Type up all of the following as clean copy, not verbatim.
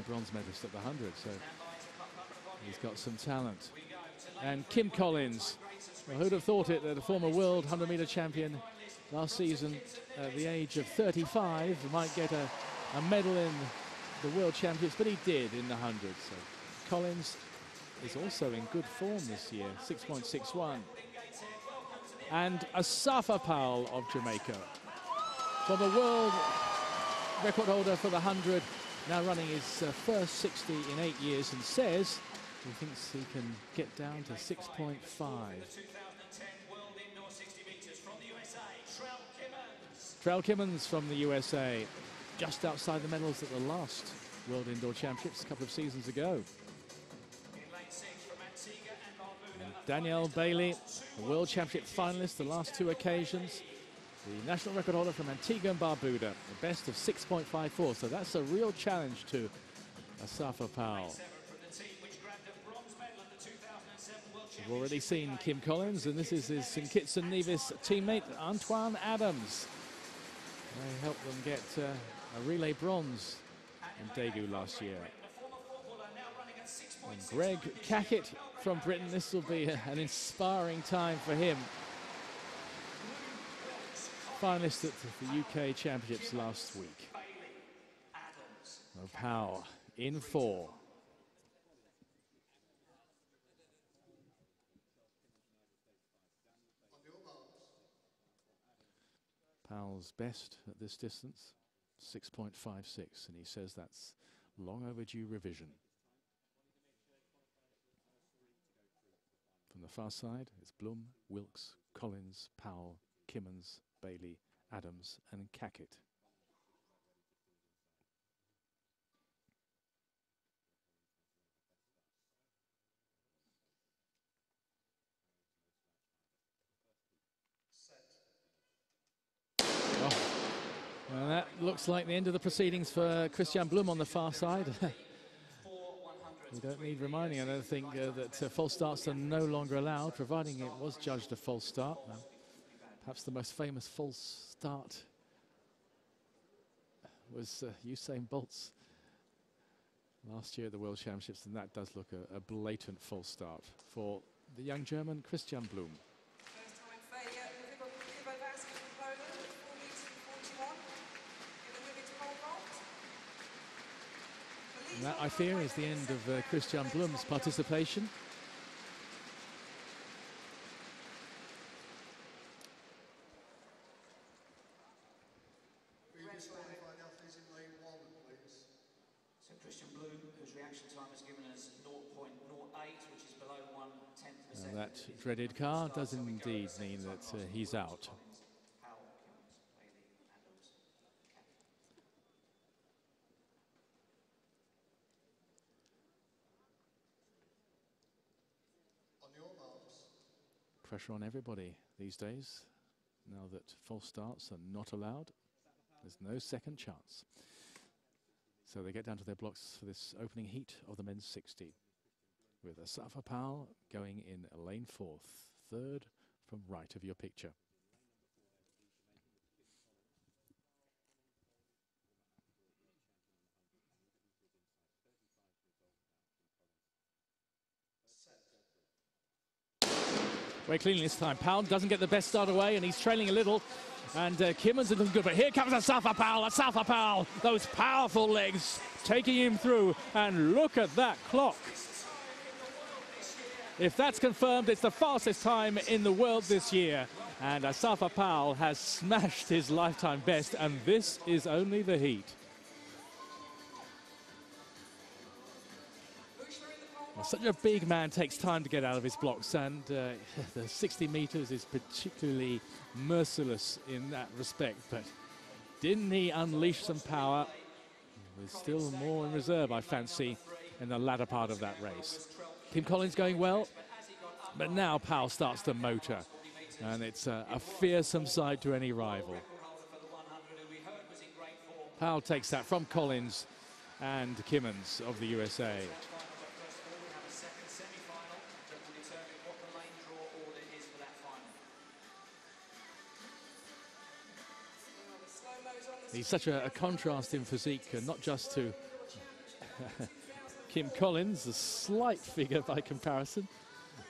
bronze medalist at the 100, so he's got some talent. And Kim Collins, well, who'd have thought it that a former world 100-meter champion last season at the age of 35 might get a medal in the World Championships, but he did in the 100. So Collins is also in good form this year, 6.61. And Asafa Powell of Jamaica, former world record holder for the 100, now running his first 60 in 8 years, and says he thinks he can get down to 6.5. Trell Kimmons from the USA, just outside the medals at the last World Indoor Championships a couple of seasons ago. And Danielle Bailey, a World Championship finalist the last 2 occasions. The national record holder from Antigua and Barbuda, the best of 6.54. So that's a real challenge to Asafa Powell. We've already seen Kim Collins, and this is his St Kitts and Nevis teammate, Antoine Adams. They helped them get a relay bronze in Daegu last year. And Greg Cackett from Britain, this will be an inspiring time for him. Finalist at the UK Championships last week. Powell in 4. Powell's best at this distance, 6.56, and he says that's long overdue revision. From the far side, it's Blum, Wilkes, Collins, Powell, Kimmons, Bailey, Adams, and Cackett. Well, that looks like the end of the proceedings for Christian Blum on the far side. We don't need reminding, I don't think, that false starts are no longer allowed, providing it was judged a false start. Perhaps the most famous false start was Usain Bolt's last year at the World Championships, and that does look a blatant false start for the young German Christian Blum. And that, I fear, is the end of Christian Blum's participation. So Christian Blum, whose reaction time has given us 0.08, which is below 1/10 of a second. That dreaded car does indeed mean that he's out. Pressure on everybody these days, now that false starts are not allowed. There's no second chance. So they get down to their blocks for this opening heat of the men's 60, with Asafa Powell going in lane 4th, 3rd from right of your picture. Very cleanly this time. Powell doesn't get the best start away, and he's trailing a little. And Kimmons is looking good, but here comes Asafa Powell. Asafa Powell, those powerful legs taking him through. And look at that clock. If that's confirmed, it's the fastest time in the world this year. And Asafa Powell has smashed his lifetime best, and this is only the heat. Well, such a big man takes time to get out of his blocks, and the 60 meters is particularly merciless in that respect. But didn't he unleash some power? There's still more in reserve, I fancy, in the latter part of that race. Kim Collins going well, but now Powell starts to motor, and it's a fearsome sight to any rival. Powell takes that from Collins and Kimmons of the USA. He's such a contrast in physique, not just to Kim Collins, a slight figure by comparison.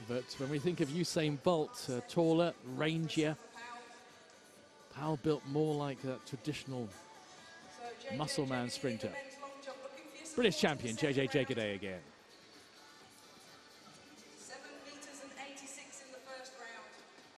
But when we think of Usain Bolt, taller, rangier, Powell built more like that traditional muscle man sprinter. British champion JJ Jagaday again.